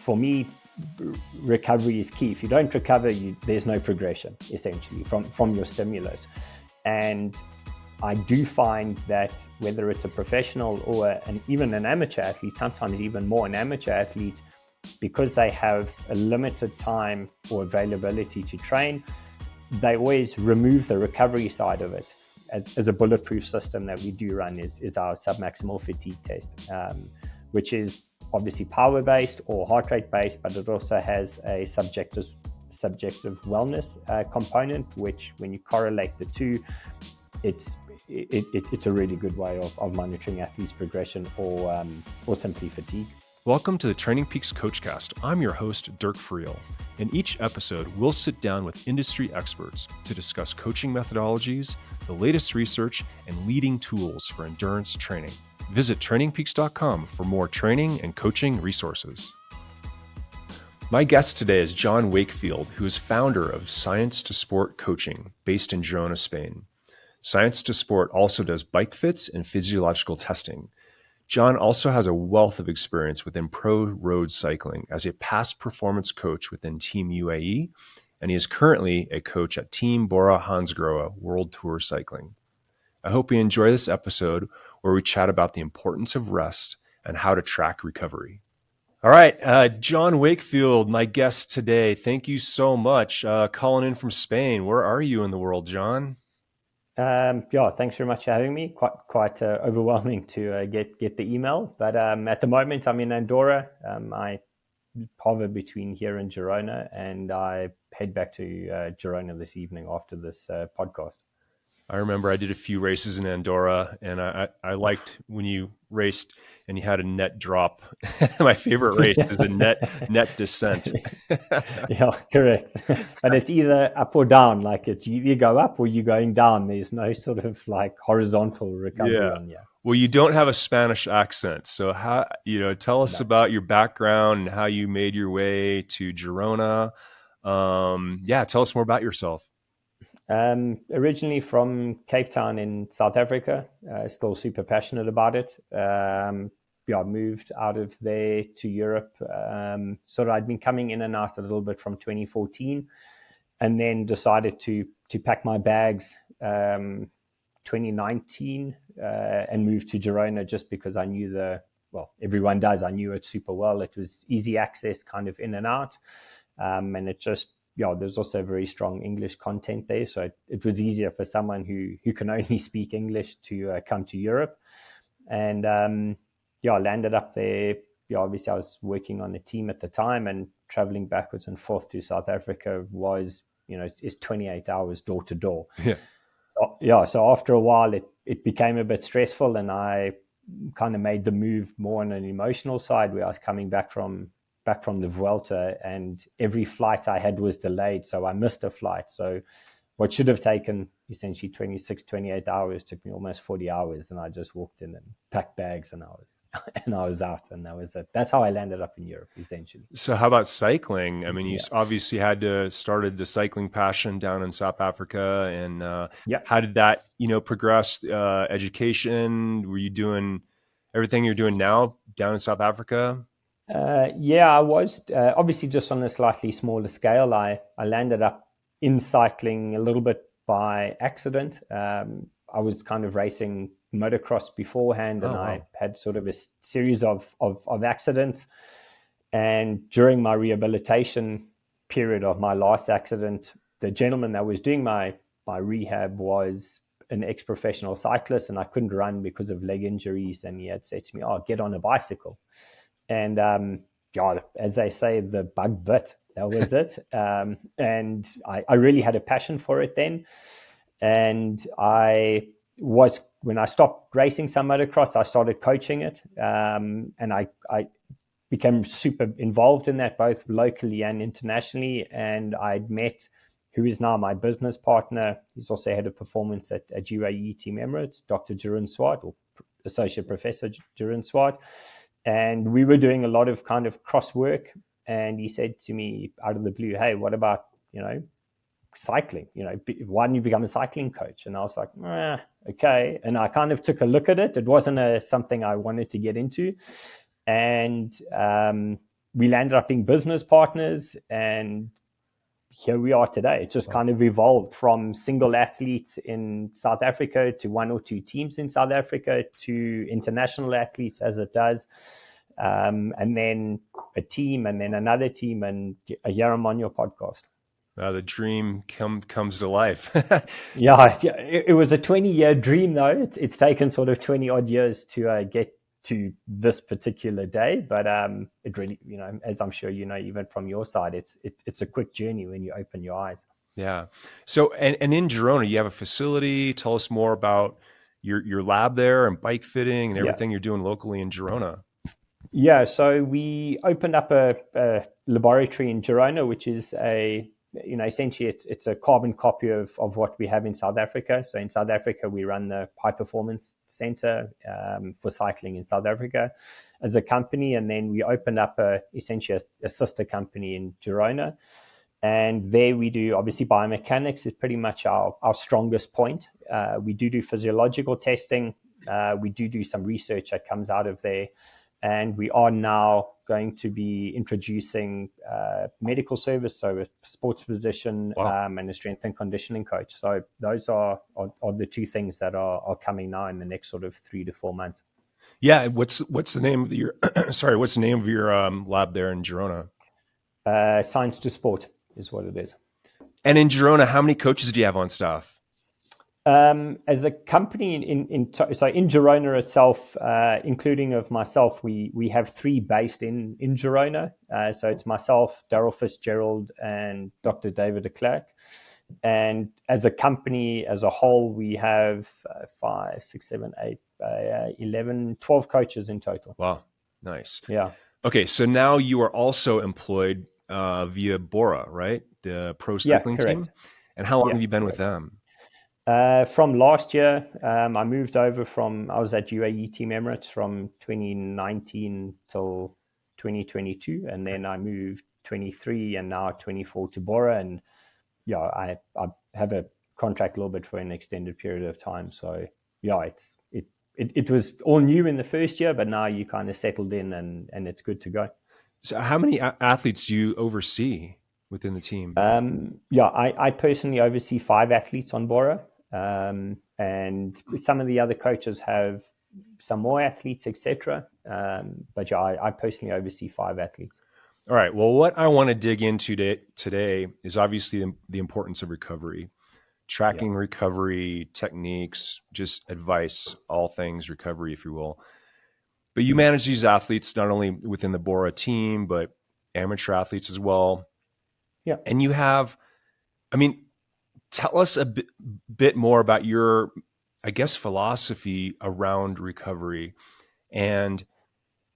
for me, recovery is key. If you don't recover, there's no progression, essentially, from your stimulus. And I do find that whether it's a professional or even an amateur athlete, sometimes even more an amateur athlete, because they have a limited time or availability to train, they always remove the recovery side of it. As a bulletproof system that we do run is our Submaximal fatigue test, which is obviously power-based or heart rate-based, but it also has a subjective wellness component, which when you correlate the two, it's a really good way of monitoring athletes' progression or simply fatigue. Welcome to the TrainingPeaks CoachCast. I'm your host, Dirk Friel. In each episode, we'll sit down with industry experts to discuss coaching methodologies, the latest research, and leading tools for endurance training. Visit TrainingPeaks.com for more training and coaching resources. My guest today is John Wakefield, who is founder of Science to Sport Coaching, based in Girona, Spain. Science to Sport also does bike fits and physiological testing. John also has a wealth of experience within pro road cycling as a past performance coach within Team UAE, and he is currently a coach at Team Bora-hansgrohe World Tour cycling. I hope you enjoy this episode where we chat about the importance of rest and how to track recovery. All right, John Wakefield, my guest today. Thank you so much. Calling in from Spain. Where are you in the world, John? Thanks very much for having me. Quite overwhelming to get the email, but at the moment I'm in Andorra. I hover between here and Girona, and I head back to Girona this evening after this podcast. I remember I did a few races in Andorra, and I liked when you raced and you had a net drop. My favorite race is a net descent. Yeah, correct. But it's either up or down. Like it's you either go up or you're going down. There's no sort of like horizontal recovery on you. Well, you don't have a Spanish accent, so tell us about your background and how you made your way to Girona. Tell us more about yourself. Originally from Cape Town in South Africa, still super passionate about it. Moved out of there to Europe. I'd been coming in and out a little bit from 2014, and then decided to pack my bags 2019 and move to Girona just because I knew everyone does. I knew it super well. It was easy access, kind of in and out, and it just. There's also very strong English content there. So it was easier for someone who can only speak English to come to Europe. And I landed up there. Obviously I was working on a team at the time, and traveling backwards and forth to South Africa was, it's 28 hours door to door. Yeah. So after a while it became a bit stressful, and I kind of made the move more on an emotional side, where I was coming back from the Vuelta, and every flight I had was delayed, so I missed a flight. So what should have taken essentially 28 hours took me almost 40 hours, and I just walked in and packed bags, and I was out, and that was it. That's how I landed up in Europe, essentially. So how about cycling? I mean, you obviously started the cycling passion down in South Africa, and how did that progress? Education? Were you doing everything you're doing now down in South Africa? I was obviously just on a slightly smaller scale. I landed up in cycling a little bit by accident. I was kind of racing motocross beforehand, and I had sort of a series of accidents. And during my rehabilitation period of my last accident, the gentleman that was doing my rehab was an ex-professional cyclist, and I couldn't run because of leg injuries. And he had said to me, get on a bicycle. And as they say, the bug bit. That was it. And I really had a passion for it then. And when I stopped racing some motocross, I started coaching it. And I became super involved in that, both locally and internationally. And I'd met who is now my business partner. He's also head of performance at UAE Team Emirates, Dr. Jeroen Swart, or Associate Professor Jeroen Swart. And we were doing a lot of kind of cross work. And he said to me out of the blue, hey, what about, cycling? Why don't you become a cycling coach? And I was like, okay. And I kind of took a look at it. It wasn't something I wanted to get into. And we landed up being business partners, and here we are today. It just kind of evolved from single athletes in South Africa to one or two teams in South Africa to international athletes as it does. And then a team, and then another team, and here I'm on your podcast. The dream comes to life. Yeah, it was a 20-year dream, though. It's taken sort of 20 odd years to get to this particular day, but it really, as I'm sure even from your side, it's a quick journey when you open your eyes. Yeah. So and in Girona, you have a facility. Tell us more about your lab there and bike fitting and everything you're doing locally in Girona. Yeah, so we opened up a laboratory in Girona, which is essentially it's a carbon copy of what we have in South Africa. So in South Africa, we run the High Performance Center for cycling in South Africa as a company. And then we opened up essentially a sister company in Girona. And there we do, obviously, biomechanics is pretty much our strongest point. We do physiological testing. We do some research that comes out of there. And we are now going to be introducing medical service, so a sports physician and a strength and conditioning coach. So those are the two things that are coming now in the next sort of 3 to 4 months. Yeah, what's the name of your what's the name of your lab there in Girona? Science to Sport is what it is. And in Girona, how many coaches do you have on staff? As a company so in Girona itself, including of myself, we have 3 based in Girona. So it's myself, Daryl Fitzgerald, and Dr. David de Klerk. And as a company as a whole, we have 5, 6, 7, 8, 11, 12 coaches in total. Wow, nice. Yeah. Okay, so now you are also employed via Bora, right? The pro cycling team. And how long have you been with them? From last year, I moved over I was at UAE Team Emirates from 2019 till 2022. And then I moved 23 and now 24 to Bora. And I have a contract a little bit for an extended period of time. So it was all new in the first year, but now you kind of settled in and it's good to go. So how many athletes do you oversee within the team? I personally oversee 5 athletes on Bora. And some of the other coaches have some more athletes, etc. But I personally oversee 5 athletes. All right. Well, what I want to dig into today is obviously the importance of recovery, tracking recovery techniques, just advice, all things recovery, if you will. But you manage these athletes not only within the Bora team, but amateur athletes as well. Yeah. And you have, tell us a bit more about your, philosophy around recovery and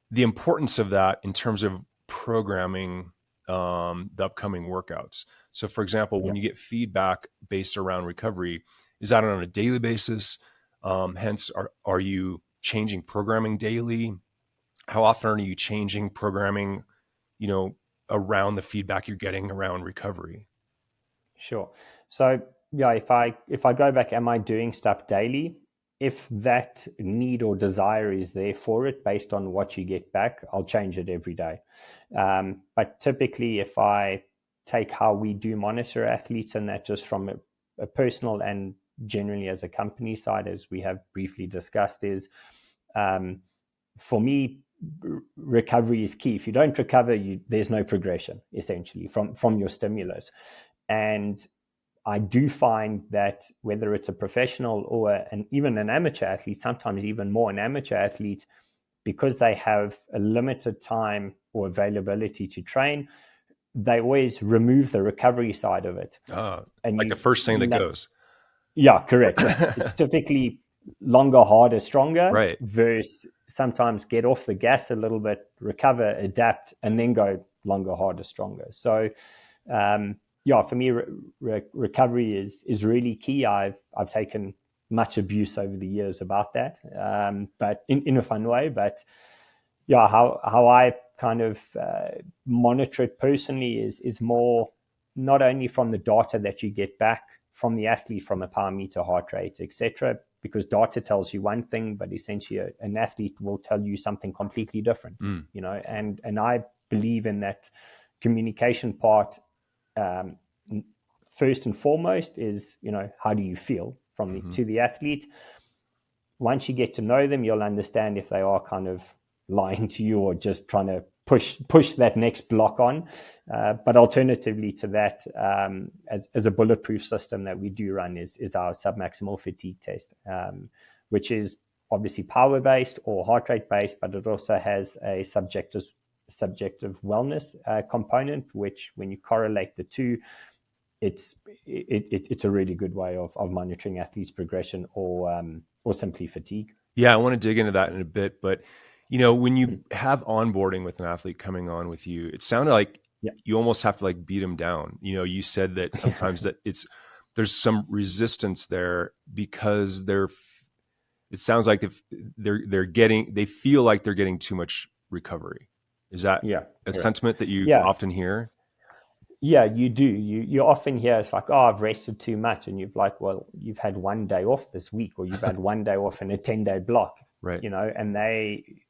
the importance of that in terms of programming the upcoming workouts. So, for example, when you get feedback based around recovery, is that on a daily basis? Hence, are you changing programming daily? How often are you changing programming, around the feedback you're getting around recovery? Sure. So if I go back, am I doing stuff daily? If that need or desire is there for it based on what you get back, I'll change it every day. But typically, if I take how we do monitor athletes and that just from a personal and generally as a company side, as we have briefly discussed, is for me, recovery is key. If you don't recover, there's no progression essentially from your stimulus. And I do find that whether it's a professional or even an amateur athlete, sometimes even more an amateur athlete, because they have a limited time or availability to train, they always remove the recovery side of it. And the first thing that goes. Yeah, correct. It's typically longer, harder, stronger, right? Versus sometimes get off the gas a little bit, recover, adapt, and then go longer, harder, stronger. So, for me, recovery is really key. I've taken much abuse over the years about that, but in a fun way. But how I kind of monitor it personally is more not only from the data that you get back from the athlete, from a power meter, heart rate, etc. Because data tells you one thing, but essentially an athlete will tell you something completely different. And I believe in that communication part. First and foremost is, how do you feel to the athlete? Once you get to know them, you'll understand if they are kind of lying to you or just trying to push that next block on. But alternatively to that, as a bulletproof system that we do run is our submaximal fatigue test, which is obviously power-based or heart rate-based, but it also has a subjective wellness component, which when you correlate the two, it's a really good way of monitoring athletes' progression or simply fatigue. Yeah, I want to dig into that in a bit, but when you have onboarding with an athlete coming on with you, it sounded like you almost have to beat them down. You said that sometimes that there's some resistance there because it sounds like they feel like they're getting too much recovery. Is that a sentiment that you often hear? Yeah, you do. You often hear it's like, oh, I've rested too much. And well, you've had 1 day off this week, or you've had 1 day off in a 10-day block, right? And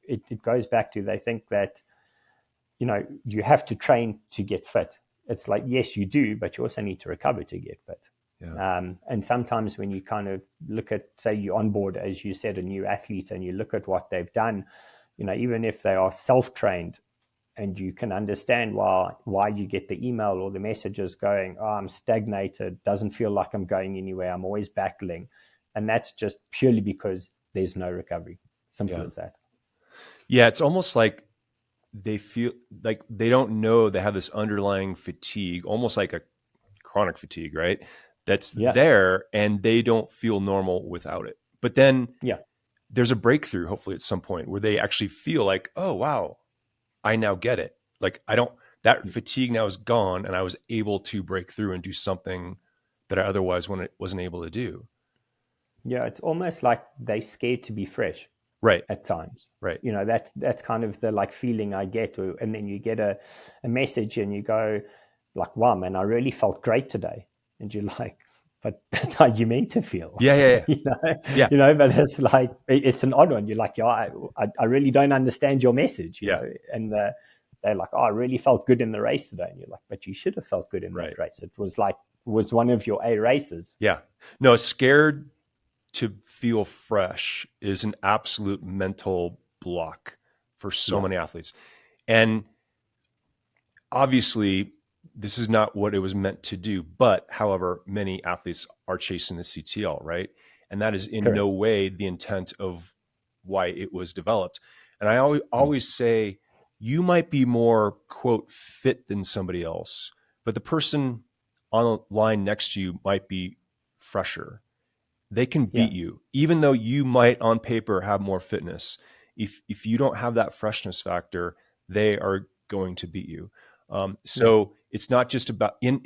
it goes back to, they think that, you have to train to get fit. It's like, yes, you do, but you also need to recover to get fit. Yeah. And sometimes when you kind of look at, say you onboard, as you said, a new athlete, and you look at what they've done, even if they are self-trained, and you can understand why you get the email or the messages going, oh, I'm stagnated, doesn't feel like I'm going anywhere, I'm always battling. And that's just purely because there's no recovery. Simple as that. Yeah, it's almost like they feel like they don't know they have this underlying fatigue, almost like a chronic fatigue, right? That's there, and they don't feel normal without it. But then there's a breakthrough, hopefully at some point, where they actually feel like, oh, wow, I now get it. Like that fatigue now is gone, and I was able to break through and do something that I otherwise wasn't able to do. Yeah, it's almost like they scared to be fresh. Right. At times. Right. That's kind of the feeling I get. And then you get a message and you go like, wow, man, I really felt great today. And you're like, but that's how you meant to feel. Yeah. But it's like, it's an odd one. You're like, I really don't understand your message. You know? And they're like, oh, I really felt good in the race today. And you're like, but you should have felt good in that race. It was one of your A races. Yeah. No, scared to feel fresh is an absolute mental block for so many athletes. And obviously this is not what it was meant to do, but however, many athletes are chasing the CTL, right? And that is in no way the intent of why it was developed. And I always say, you might be more, quote, fit than somebody else, but the person on the line next to you might be fresher. They can beat you, even though you might on paper have more fitness. If you don't have that freshness factor, they are going to beat you. So it's not just about in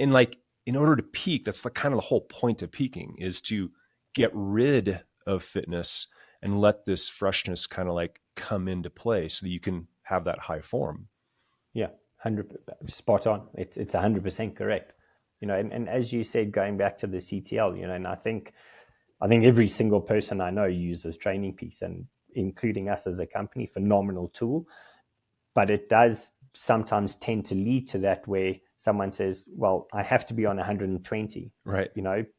order to peak. That's kind of the whole point of peaking, is to get rid of fitness and let this freshness kind of come into play so that you can have that high form. Yeah, 100% spot on. It's 100% correct. And as you said, going back to the CTL, and I think every single person I know uses TrainingPeaks, and including us as a company, phenomenal tool. But it does sometimes tend to lead to that where someone says, well, I have to be on 120, right?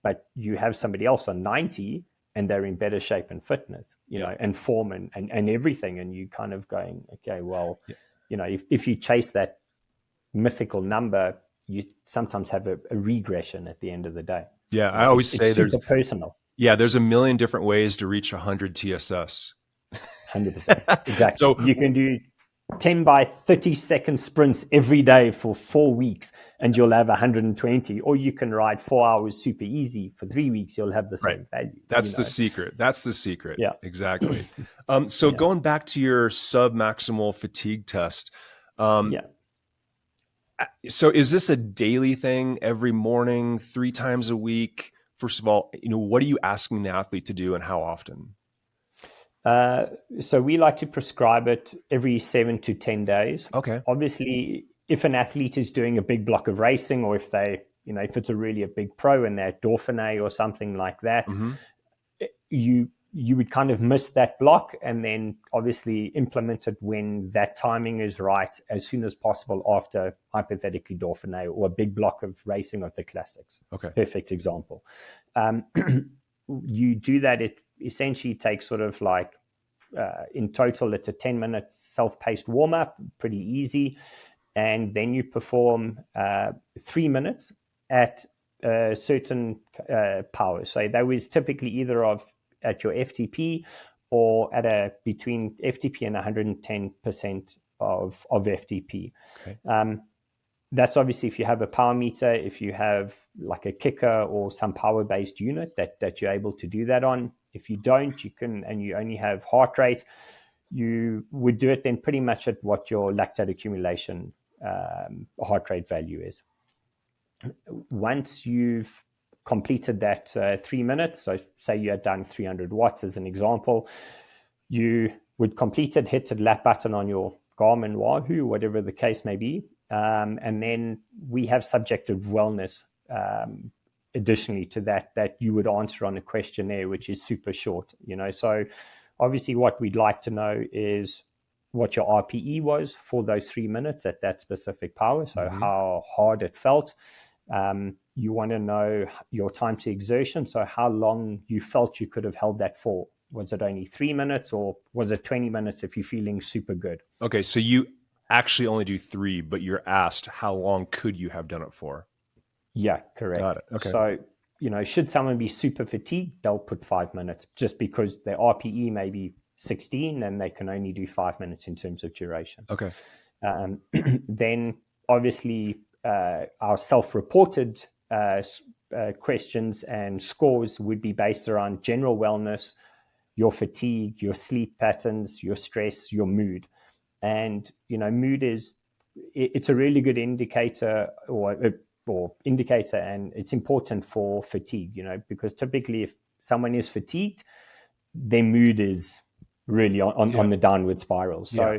But you have somebody else on 90 and they're in better shape and fitness, and form and everything. And you kind of going, okay, well, if you chase that mythical number, you sometimes have a regression at the end of the day. Yeah. I always say there's personal. Yeah, there's a million different ways to reach 100 TSS. 100%. Exactly. So you can do 10 by 30 second sprints every day for 4 weeks and you'll have 120, or you can ride 4 hours super easy for 3 weeks. You'll have the same value. That's the secret. That's the secret. Yeah, exactly. So going back to your submaximal fatigue test. So is this a daily thing, every morning, 3 times a week? First of all, what are you asking the athlete to do and how often? So we like to prescribe it every 7 to 10 days. Okay. Obviously, if an athlete is doing a big block of racing, or if they, if it's a big pro and they're at Dauphiné or something like that, you you would kind of miss that block and then obviously implement it when that timing is right as soon as possible after hypothetically Dauphiné or a big block of racing of the classics. Okay. Perfect example. You do that, it essentially takes sort of like, in total, it's a 10-minute self-paced warm-up, pretty easy. And then you perform 3 minutes at a certain power. So that was typically either at your FTP or at between FTP and 110% of FTP. Okay. That's obviously if you have a power meter, if you have like a kicker or some power-based unit that you're able to do that on. If you don't, you can, and you only have heart rate, you would do it then pretty much at what your lactate accumulation heart rate value is. Once you've completed that 3 minutes, so say you had done 300 watts as an example, you would complete it, hit the lap button on your Garmin, Wahoo, whatever the case may be. And then we have subjective wellness additionally to that you would answer on a questionnaire, which is super short, So obviously what we'd like to know is what your RPE was for those 3 minutes at that specific power. So how hard it felt. You want to know your time to exertion. So how long you felt you could have held that for. Was it only 3 minutes or was it 20 minutes if you're feeling super good? Okay. So you actually only do 3, but you're asked how long could you have done it for? Yeah, correct. Got it. Okay. So, should someone be super fatigued, they'll put 5 minutes just because their RPE may be 16 and they can only do 5 minutes in terms of duration. Okay. Then obviously our self-reported questions and scores would be based around general wellness, your fatigue, your sleep patterns, your stress, your mood. And, mood it's a really good indicator or indicator, and it's important for fatigue, because typically if someone is fatigued, their mood is really on the downward spiral. So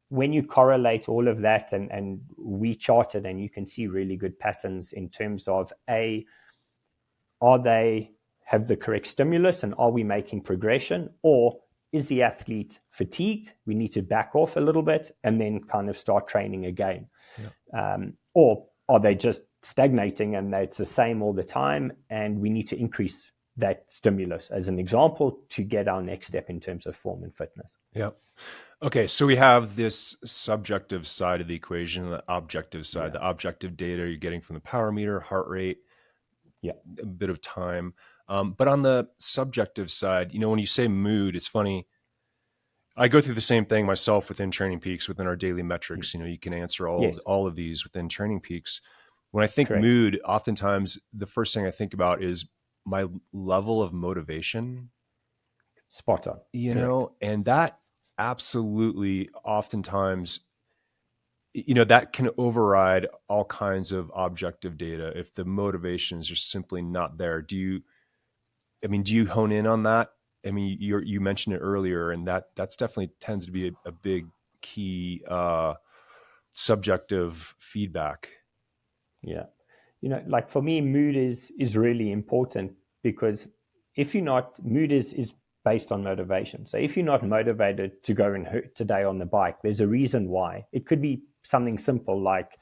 when you correlate all of that and we chart it, and you can see really good patterns in terms of are they have the correct stimulus and are we making progression, or is the athlete fatigued? We need to back off a little bit and then kind of start training again. Or are they just stagnating and it's the same all the time and we need to increase that stimulus as an example to get our next step in terms of form and fitness. Yeah. Okay. So we have this subjective side of the equation, the objective side, the objective data you're getting from the power meter, heart rate, a bit of time. But on the subjective side, when you say mood, it's funny. I go through the same thing myself within TrainingPeaks, within our daily metrics. You can answer all of these within TrainingPeaks. When I think mood, oftentimes the first thing I think about is my level of motivation. Spot on. And that absolutely oftentimes, that can override all kinds of objective data if the motivation is just simply not there. Do you hone in on that? You mentioned it earlier, and that's definitely tends to be a big key subjective feedback. Yeah. Like for me, mood is really important because if you're not, mood is based on motivation. So if you're not motivated to go and hurt today on the bike, there's a reason why. It could be something simple like,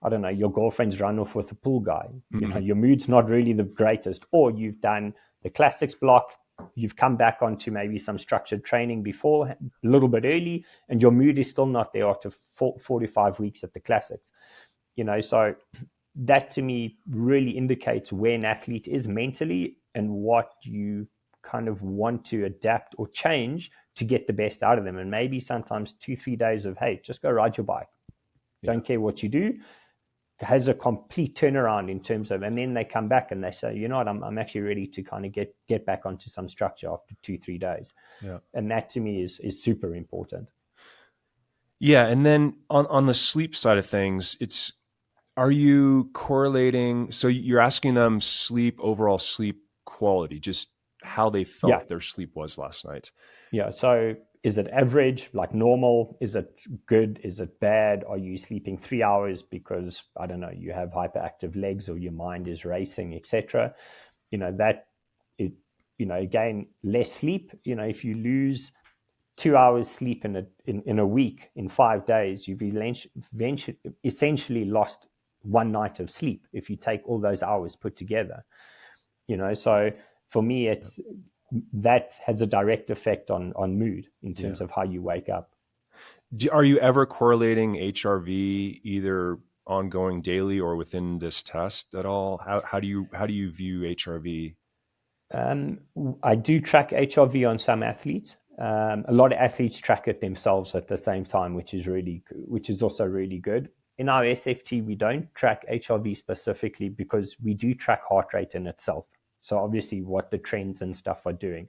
I don't know, your girlfriend's run off with a pool guy. Your mood's not really the greatest, or you've done the classics block, you've come back onto maybe some structured training before a little bit early, and your mood is still not there after 4 to 5 weeks at the classics. So that to me really indicates where an athlete is mentally and what you kind of want to adapt or change to get the best out of them. And maybe sometimes 2-3 days of, hey, just go ride your bike. Don't care what you do. Has a complete turnaround in terms of, and then they come back and they say, what, I'm actually ready to kind of get back onto some structure after 2-3 days. Yeah. And that to me is super important. Yeah. And then on the sleep side of things, are you correlating? So you're asking them overall sleep quality, just how they felt their sleep was last night. Yeah. So is it average, like normal? Is it good? Is it bad? Are you sleeping 3 hours because, I don't know, you have hyperactive legs or your mind is racing, etc.? That again, less sleep. If you lose 2 hours sleep in a week, in 5 days, you've essentially lost one night of sleep if you take all those hours put together. So for me, that has a direct effect on mood in terms of how you wake up. Are you ever correlating HRV either ongoing daily or within this test at all? How do you view HRV? I do track HRV on some athletes. A lot of athletes track it themselves at the same time, which is also really good. In our SFT, we don't track HRV specifically because we do track heart rate in itself. So obviously what the trends and stuff are doing.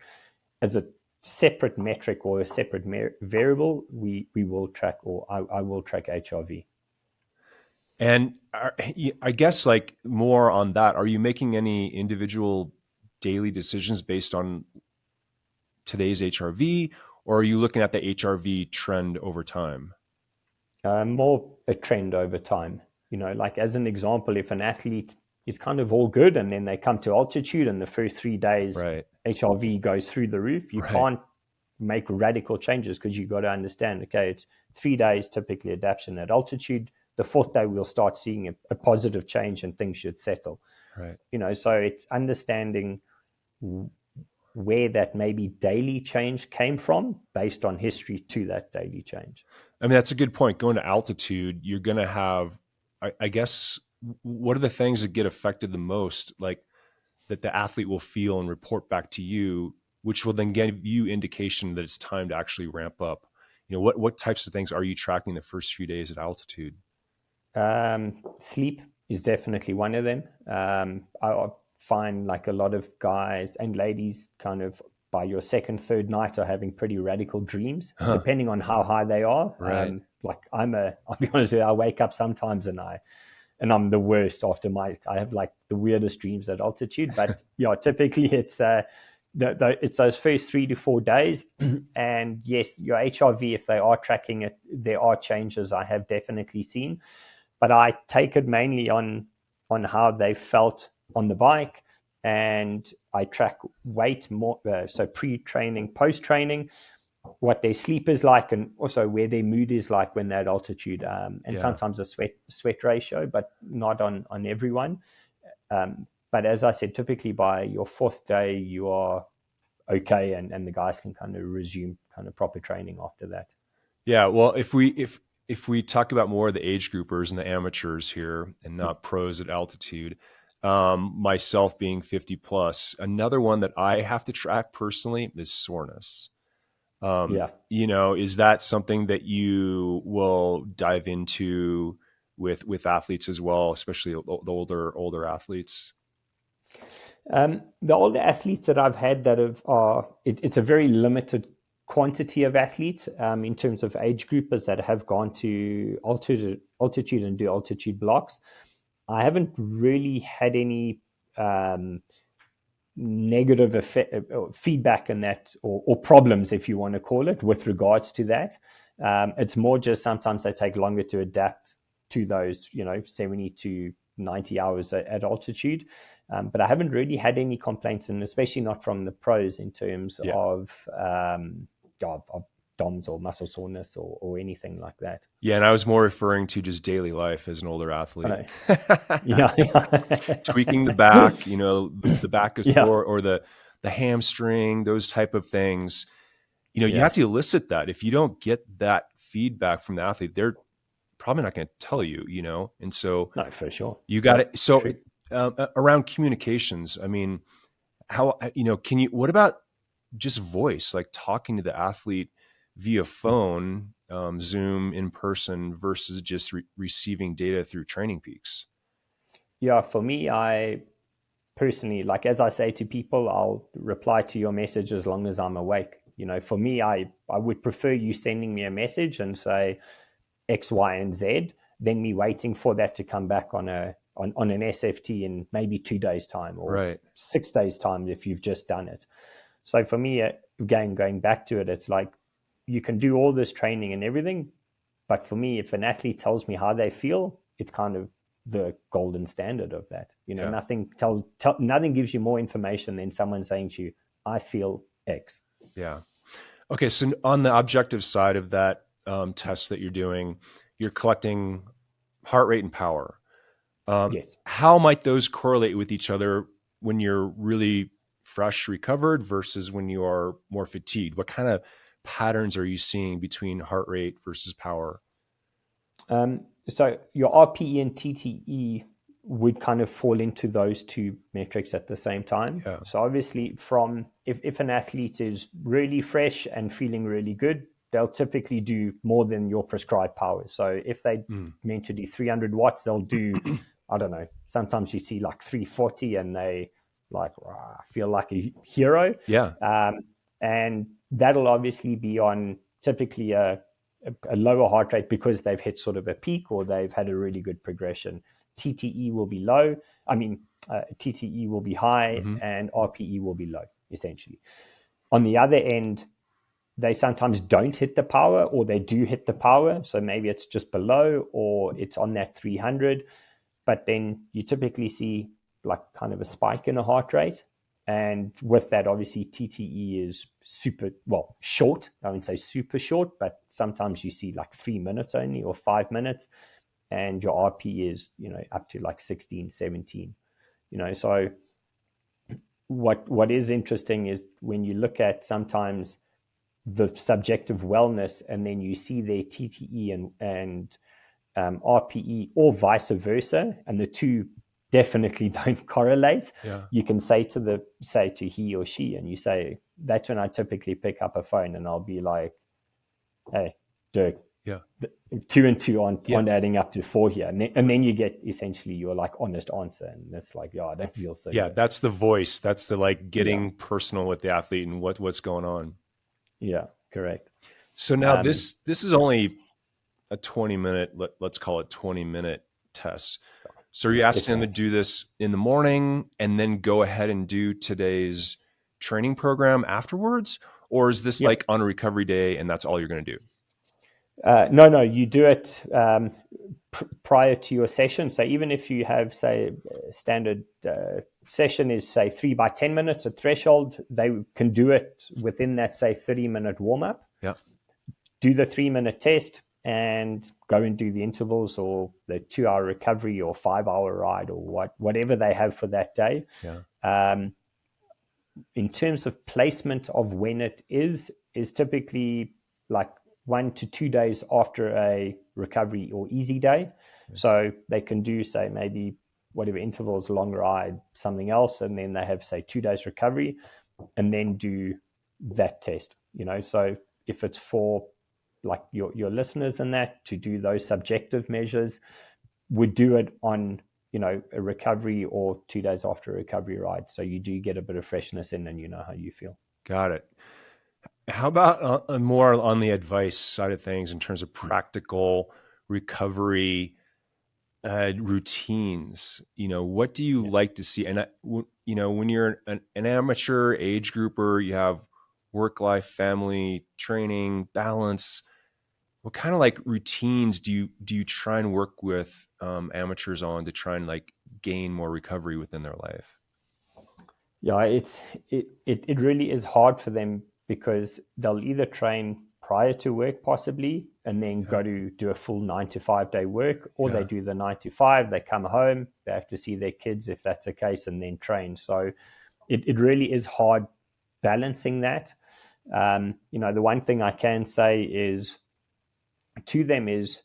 As a separate metric or a separate variable, we will track, or I will track HRV. And I guess like more on that, are you making any individual daily decisions based on today's HRV, or are you looking at the HRV trend over time? More a trend over time. Like as an example, if an athlete is kind of all good and then they come to altitude and the first 3 days HRV goes through the roof, you can't make radical changes because you've got to understand, okay, it's 3 days typically adaptation at altitude. The 4th day we'll start seeing a positive change and things should settle. Right. So it's understanding where that maybe daily change came from based on history to that daily change. I mean, that's a good point. Going to altitude, you're going to have, I guess, what are the things that get affected the most, like that the athlete will feel and report back to you, which will then give you indication that it's time to actually ramp up? What types of things are you tracking the first few days at altitude? Sleep is definitely one of them. I find like a lot of guys and ladies kind of by your second, third night are having pretty radical dreams, depending on how high they are. Right. Like I'll be honest with you, I wake up sometimes and I'm the worst after I have like the weirdest dreams at altitude, but typically it's those first 3 to 4 days. And yes, your HRV, if they are tracking it, there are changes I have definitely seen, but I take it mainly on how they felt on the bike, and I track weight more, so pre-training, post-training, what their sleep is like, and also where their mood is like when they're at altitude, and sometimes a sweat ratio, but not on everyone. But as I said, typically by your 4th day, you are okay, and the guys can kind of resume kind of proper training after that. Yeah, well, if we talk about more of the age groupers and the amateurs here and not pros at altitude, myself being 50 plus, another one that I have to track personally is soreness. Is that something that you will dive into with athletes as well, especially the older athletes? The older athletes that I've had that it's a very limited quantity of athletes in terms of age groupers that have gone to altitude and do altitude blocks. I haven't really had any negative feedback in that, or problems, if you want to call it, with regards to that. It's more just sometimes they take longer to adapt to those, 70 to 90 hours at altitude. But I haven't really had any complaints, and especially not from the pros in terms of DOMS or muscle soreness or anything like that. Yeah, and I was more referring to just daily life as an older athlete. Tweaking the back, the back is sore, or the hamstring, those type of things. You have to elicit that. If you don't get that feedback from the athlete, they're probably not going to tell you, and so no, for sure. You got it. So around communications, I mean, how, what about just voice, like talking to the athlete via phone, Zoom, in person, versus just receiving data through TrainingPeaks? Yeah, for me, I personally, like, as I say to people, I'll reply to your message as long as I'm awake. For me, I would prefer you sending me a message and say X, Y, and Z, than me waiting for that to come back on an SFT in maybe 2 days time, or 6 days time if you've just done it. So for me, again, going back to it, it's like you can do all this training and everything, but for me, if an athlete tells me how they feel, it's kind of the golden standard of that. Nothing gives you more information than someone saying to you, I feel X. Yeah. Okay. So on the objective side of that test that you're doing, you're collecting heart rate and power. Yes. How might those correlate with each other when you're really fresh, recovered versus when you are more fatigued? What kind of patterns are you seeing between heart rate versus power? So your RPE and TTE would kind of fall into those two metrics at the same time. Yeah. So obviously if an athlete is really fresh and feeling really good, they'll typically do more than your prescribed power. So if they meant to do 300 watts, they'll do, I don't know, sometimes you see like 340 and they like feel like a hero. Yeah. And that'll obviously be on typically a lower heart rate because they've hit sort of a peak or they've had a really good progression. TTE will be low. TTE will be high and RPE will be low, essentially. On the other end, they sometimes don't hit the power or they do hit the power. So maybe it's just below or it's on that 300. But then you typically see like kind of a spike in the heart rate. And with that, obviously, TTE is short. I wouldn't say super short, but sometimes you see like 3 minutes only or 5 minutes. And your RP is, up to like 16, 17. So what is interesting is when you look at sometimes the subjective wellness and then you see their TTE and RPE or vice versa, and the two definitely don't correlate. Yeah. You can say to he or she, and you say, that's when I typically pick up a phone and I'll be like, hey, Dirk, Yeah. 2 and 2 aren't adding up to 4 here. And then you get essentially your like honest answer. And it's like, I don't feel so good. That's the voice. That's the like getting personal with the athlete and what's going on. Yeah, correct. So now this is only a 20-minute, let's call it 20-minute test. So you're asking them to do this in the morning and then go ahead and do today's training program afterwards? Or is this like on a recovery day and that's all you're going to do? No, you do it prior to your session. So even if you have, say, a standard session is, say, 3 by 10 minutes, a threshold, they can do it within that, say, 30-minute warm-up. Yeah. Do the 3-minute test and go and do the intervals or the 2-hour recovery or 5-hour ride or whatever they have for that day. Yeah. In terms of placement of when it is typically like 1 to 2 days after a recovery or easy day. So they can do, say, maybe whatever intervals, long ride, something else, and then they have, say, 2 days recovery and then do that test, So if it's for like your listeners and that to do those subjective measures, would do it on, a recovery or 2 days after a recovery ride. So you do get a bit of freshness in and you know how you feel. Got it. How about more on the advice side of things in terms of practical recovery routines? What do you like to see? And, when you're an amateur age grouper, you have work-life, family, training, balance. What kind of like routines do you try and work with amateurs on to try and like gain more recovery within their life? Yeah, it really is hard for them because they'll either train prior to work possibly and then go to do a full 9 to 5 day work, or they do the 9 to 5, they come home, they have to see their kids if that's the case, and then train. So it really is hard balancing that. The one thing I can say is to them is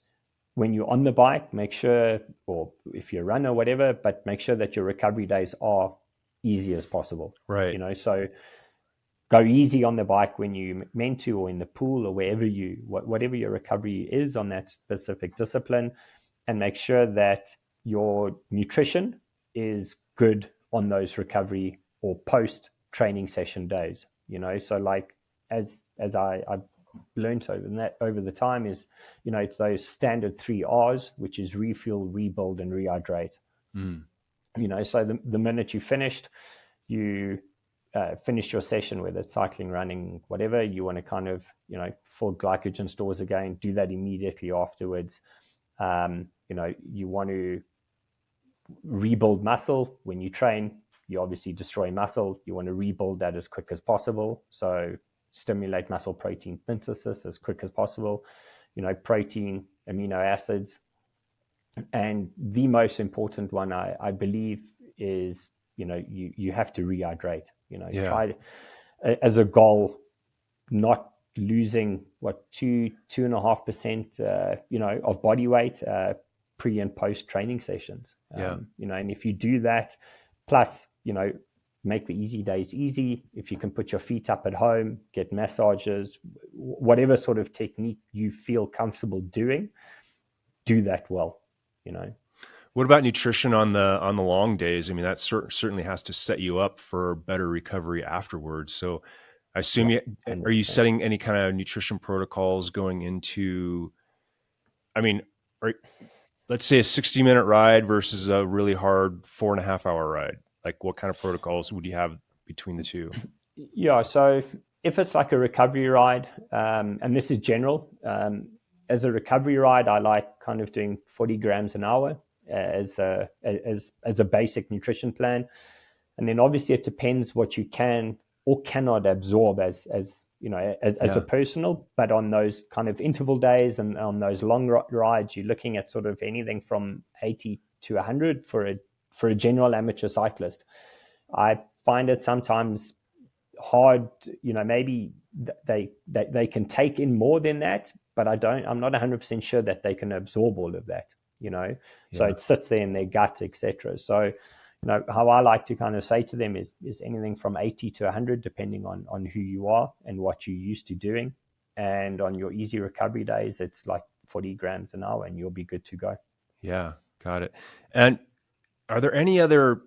when you're on the bike, make sure, or if you run or whatever, but make sure that your recovery days are easy as possible. Right. So go easy on the bike when you meant to, or in the pool, or wherever whatever your recovery is on that specific discipline, and make sure that your nutrition is good on those recovery or post training session days. So like as I learned over the time is, it's those standard 3 R's, which is refuel, rebuild, and rehydrate. So the minute you finished, you finish your session, whether it's cycling, running, whatever, you want to kind of, fill glycogen stores again, do that immediately afterwards. You want to rebuild muscle when you train. you obviously destroy muscle. You want to rebuild that as quick as possible. So stimulate muscle protein synthesis as quick as possible, protein, amino acids. And the most important one, I believe, is, you have to rehydrate, try as a goal, not losing 2.5% of body weight pre and post training sessions. And if you do that, plus make the easy days easy. If you can put your feet up at home, get massages, whatever sort of technique you feel comfortable doing, do that well. What about nutrition on the long days? I mean, that certainly has to set you up for better recovery afterwards. So I assume are you setting any kind of nutrition protocols going into, let's say a 60-minute ride versus a really hard 4.5-hour ride? Like, what kind of protocols would you have between the two? Yeah. So if it's like a recovery ride, and this is general, as a recovery ride, I like kind of doing 40 grams an hour as a basic nutrition plan. And then obviously it depends what you can or cannot absorb as a personal, but on those kind of interval days and on those long rides, you're looking at sort of anything from 80 to 100 for a general amateur cyclist. I find it sometimes hard, maybe they can take in more than that, but I'm not 100% sure that they can absorb all of that, so it sits there in their gut, etc. So how I like to kind of say to them is anything from 80 to 100, depending on who you are and what you're used to doing. And on your easy recovery days, it's like 40 grams an hour and you'll be good to go. Yeah, got it. And are there any other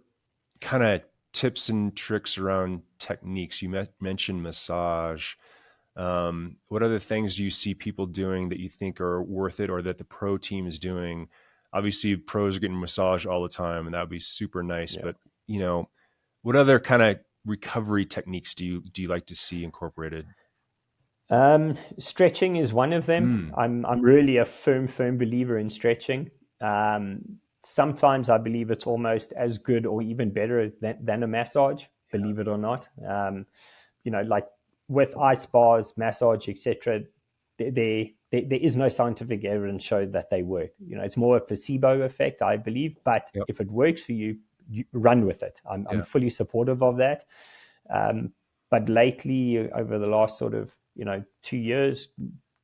kind of tips and tricks around techniques? You mentioned massage. What other things do you see people doing that you think are worth it, or that the pro team is doing? Obviously, pros are getting massage all the time, and that would be super nice. Yeah. But what other kind of recovery techniques do you like to see incorporated? Stretching is one of them. I'm really a firm believer in stretching. Sometimes I believe it's almost as good or even better than a massage, believe it or not. Like with ice bars, massage, etc., there is no scientific evidence showed that they work. It's more a placebo effect, I believe. But if it works for you, you run with it. I'm fully supportive of that. But lately, over the last sort of 2 years,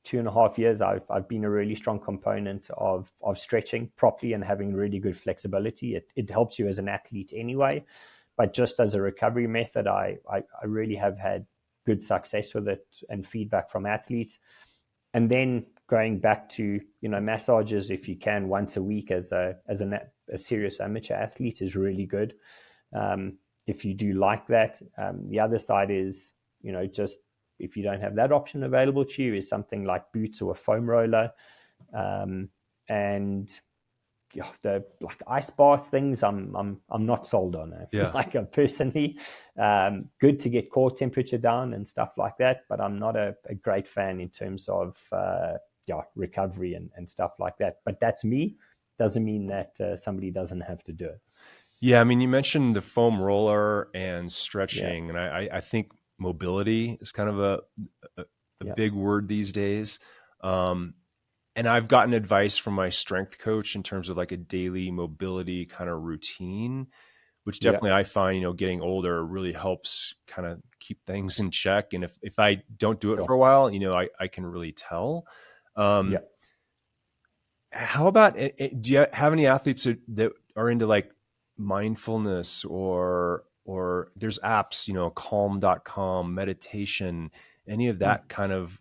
2.5 years, I've been a really strong component of stretching properly and having really good flexibility. It helps you as an athlete anyway, but just as a recovery method, I really have had good success with it and feedback from athletes. And then going back to massages, if you can, once a week as a serious amateur athlete is really good. If you do like that, the other side is just if you don't have that option available to you, is something like boots or a foam roller, and the like ice bath things. I'm not sold on it. Like personally, good to get core temperature down and stuff like that, but I'm not a great fan in terms of recovery and stuff like that. But that's me. Doesn't mean that somebody doesn't have to do it. Yeah, I mean, you mentioned the foam roller and stretching, and I think mobility is kind of a big word these days. And I've gotten advice from my strength coach in terms of like a daily mobility kind of routine, which definitely I find, getting older really helps kind of keep things in check. And if I don't do it for a while, I can really tell. How about, do you have any athletes that are into like mindfulness or there's apps, calm.com, meditation, any of that kind of,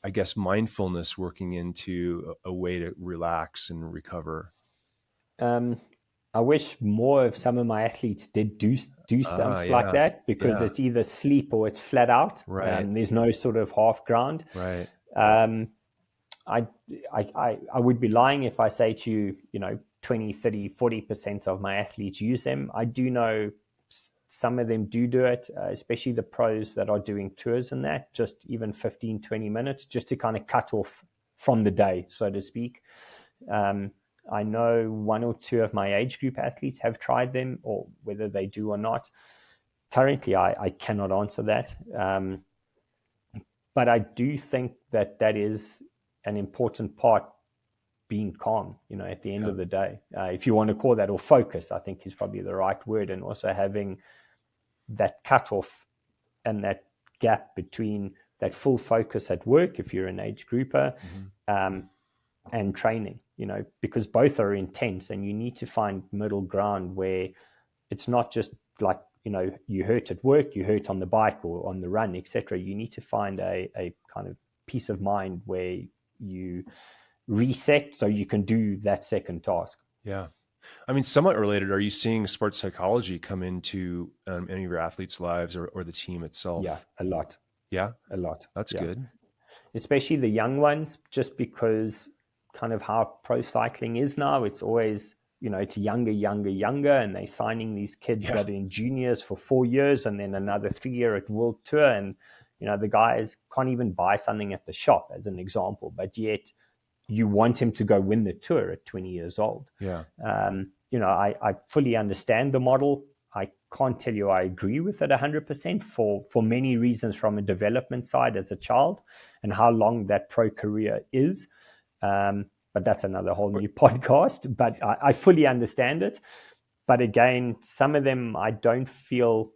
I guess, mindfulness working into a way to relax and recover? I wish more of some of my athletes did do something like that, because it's either sleep or it's flat out. Right. There's no sort of half ground. Right. I would be lying if I say to you, 20, 30, 40% of my athletes use them. I do know some of them do it, especially the pros that are doing tours and that, just even 15, 20 minutes just to kind of cut off from the day, so to speak. I know one or two of my age group athletes have tried them, or whether they do or not. Currently, I cannot answer that. But I do think that is an important part, being calm, at the end of the day. If you want to call that, or focus, I think is probably the right word. And also having that cutoff and that gap between that full focus at work, if you're an age grouper, and training, because both are intense, and you need to find middle ground where it's not just like, you hurt at work, you hurt on the bike or on the run, etc. You need to find a kind of peace of mind where you reset so you can do that second task. Yeah. I mean, somewhat related, are you seeing sports psychology come into any of your athletes' lives or the team itself? Yeah, a lot. Yeah? A lot. That's good. Especially the young ones, just because kind of how pro cycling is now. It's always, it's younger, and they're signing these kids that are in juniors for 4 years and then another 3 year at World Tour. And, the guys can't even buy something at the shop, as an example, but yet you want him to go win the tour at 20 years old. Yeah. I fully understand the model. I can't tell you I agree with it 100% for many reasons, from a development side as a child and how long that pro career is. But that's another whole new podcast. But I fully understand it. But again, some of them I don't feel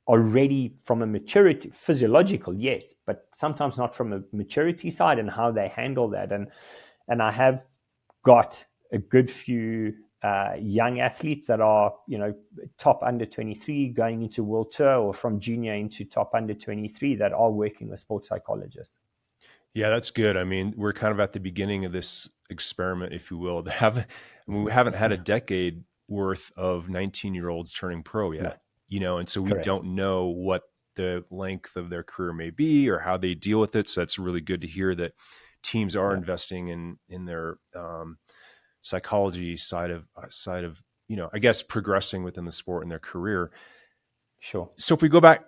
are ready from a maturity, physiological, yes, but sometimes not from a maturity side and how they handle that. And I have got a good few young athletes that are, top under 23 going into World Tour, or from junior into top under 23, that are working with sports psychologists. Yeah, that's good. I mean, we're kind of at the beginning of this experiment, if you will. We haven't had a decade worth of 19-year-olds turning pro yet, and so we Correct. don't know what the length of their career may be or how they deal with it. So that's really good to hear that teams are investing in their psychology side of, I guess, progressing within the sport in their career. Sure. So if we go back,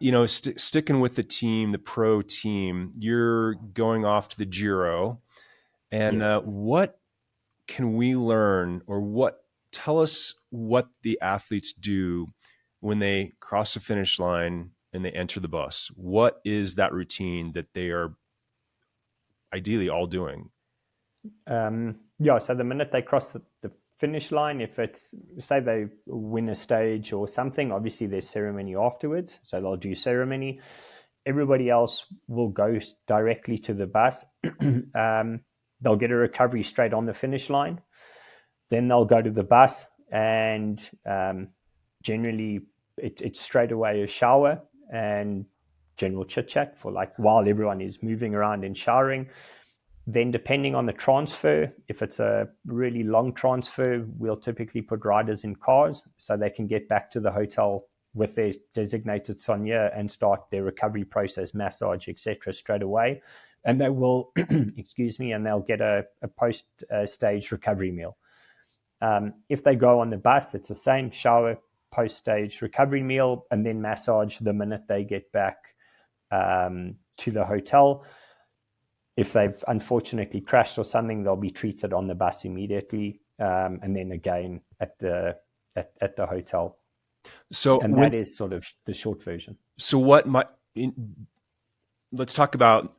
sticking with the team, the pro team, you're going off to the Giro, and what can we learn, or tell us what the athletes do when they cross the finish line and they enter the bus? What is that routine that they are ideally all doing? So the minute they cross the finish line, if it's, say they win a stage or something, obviously there's ceremony afterwards, so they'll do ceremony. Everybody else will go directly to the bus. They'll get a recovery straight on the finish line, then they'll go to the bus, and generally it's straight away a shower and general chit chat for while everyone is moving around and showering. Then depending on the transfer, if it's a really long transfer, we'll typically put riders in cars so they can get back to the hotel with their designated soigneur and start their recovery process, massage, etc. straight away. And they will, and they'll get a post-stage recovery meal. If they go on the bus, it's the same: shower, post-stage recovery meal, and then massage the minute they get back to the hotel. If they've unfortunately crashed or something, they'll be treated on the bus immediately, and then again at the hotel. So, and that is sort of the short version. So, let's talk about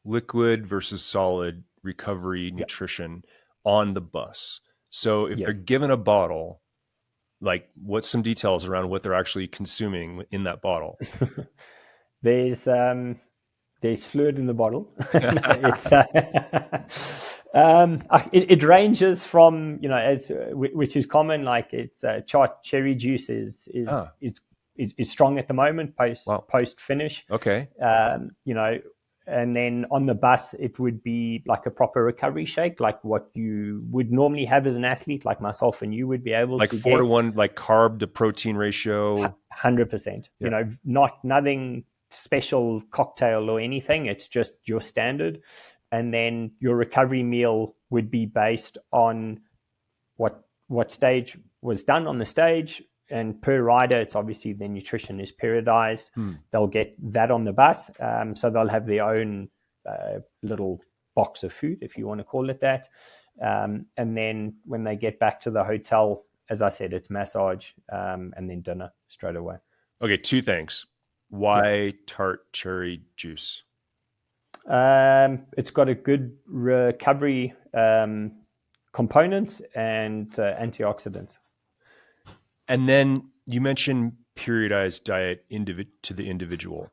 liquid versus solid recovery nutrition on the bus. So, if they're given a bottle, what's some details around what they're actually consuming in that bottle? There's fluid in the bottle. It ranges from, which is common, it's cherry juice is strong at the moment post finish. Okay. And then on the bus it would be like a proper recovery shake, like what you would normally have as an athlete, like myself and you would be able to get. 4-to-1, carb to protein ratio. 100%. Nothing special cocktail or anything. It's just your standard. And then your recovery meal would be based on what stage was done on the stage, and per rider, it's obviously their nutrition is periodized. They'll get that on the bus, so they'll have their own little box of food, if you want to call it that, And then when they get back to the hotel, as I said, it's massage and then dinner straight away. Okay, 2 things. Why tart cherry juice? It's got a good recovery components and antioxidants. And then you mentioned periodized diet to the individual.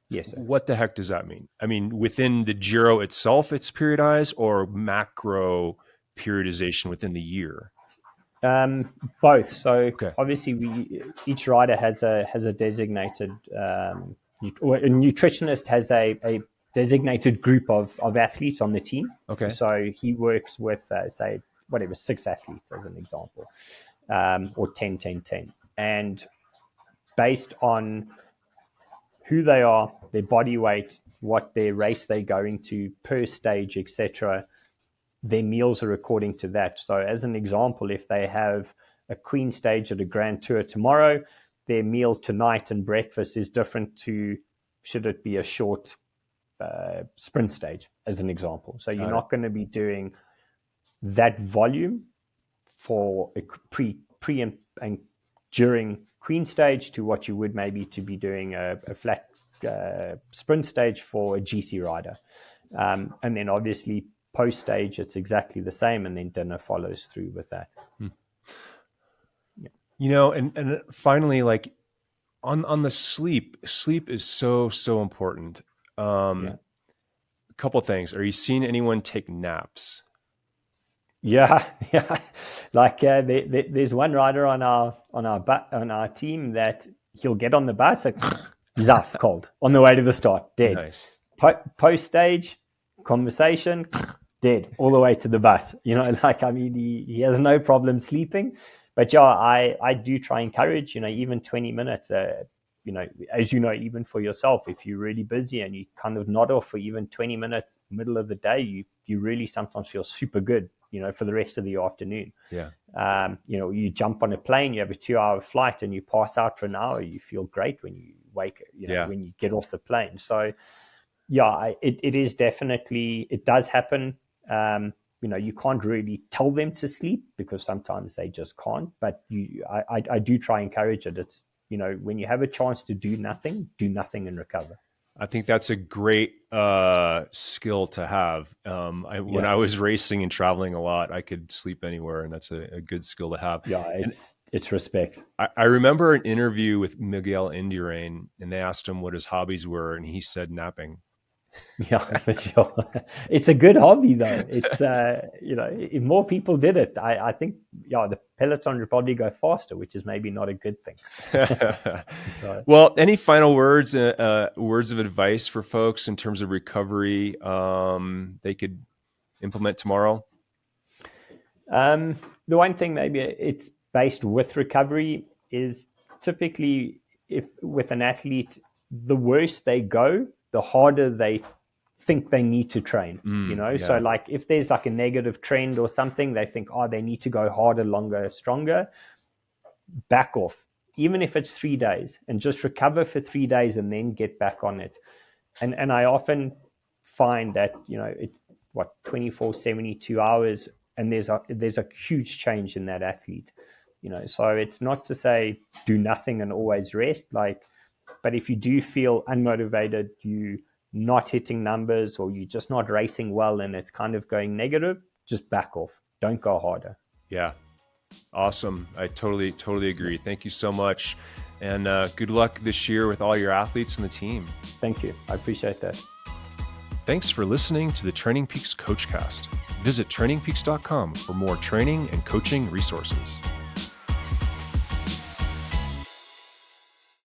Yes, sir. What the heck does that mean? I mean, within the Giro itself, it's periodized, or macro periodization within the year? Both. So obviously, each rider has a designated or a nutritionist has a designated group of athletes on the team. Okay. So he works with say 6 athletes as an example, or 10, 10, 10, and based on who they are, their body weight, what their race they're going to per stage, etc. Their meals are according to that. So as an example, if they have a queen stage at a Grand Tour tomorrow, their meal tonight and breakfast is different to should it be a short sprint stage, as an example. So you're not going to be doing that volume for a pre and during queen stage to what you would maybe to be doing a flat sprint stage for a GC rider. And then obviously post stage, it's exactly the same. And then dinner follows through with that. Yeah. And finally, like on the sleep is so important. A couple of things. Are you seeing anyone take naps? Yeah. Like there's one rider on our team that he'll get on the bus, like, he's out cold on the way to the start, dead. Nice. Post stage conversation, dead all the way to the bus. Like, I mean, he has no problem sleeping. But yeah, I do try and encourage, even 20 minutes. As even for yourself, if you're really busy and you kind of nod off for even 20 minutes, middle of the day, you really sometimes feel super good, for the rest of the afternoon. Yeah. You jump on a plane, you have a 2-hour flight and you pass out for an hour, you feel great when you wake, when you get off the plane. So yeah, it is definitely, it does happen. You can't really tell them to sleep because sometimes they just can't, but I do try and encourage it. It's, when you have a chance to do nothing and recover. I think that's a great skill to have. When I was racing and traveling a lot, I could sleep anywhere, and that's a good skill to have. Yeah, it's respect. I remember an interview with Miguel Indurain, and they asked him what his hobbies were, and he said napping. Yeah, for sure. It's a good hobby, though. It's if more people did it, I think the peloton would probably go faster, which is maybe not a good thing. So. Well, any final words of advice for folks in terms of recovery they could implement tomorrow? The one thing maybe it's based with recovery is typically if with an athlete, the worse they go, the harder they think they need to train, So like if there's like a negative trend or something, they think, they need to go harder, longer, stronger, back off, even if it's 3 days, and just recover for 3 days and then get back on it. And I often find that, it's 24, 72 hours, and there's a huge change in that athlete, so it's not to say do nothing and always rest, but if you do feel unmotivated, you not hitting numbers, or you're just not racing well and it's kind of going negative, just back off. Don't go harder. Yeah. Awesome. I totally agree. Thank you so much. And good luck this year with all your athletes and the team. Thank you. I appreciate that. Thanks for listening to the TrainingPeaks CoachCast. Visit trainingpeaks.com for more training and coaching resources.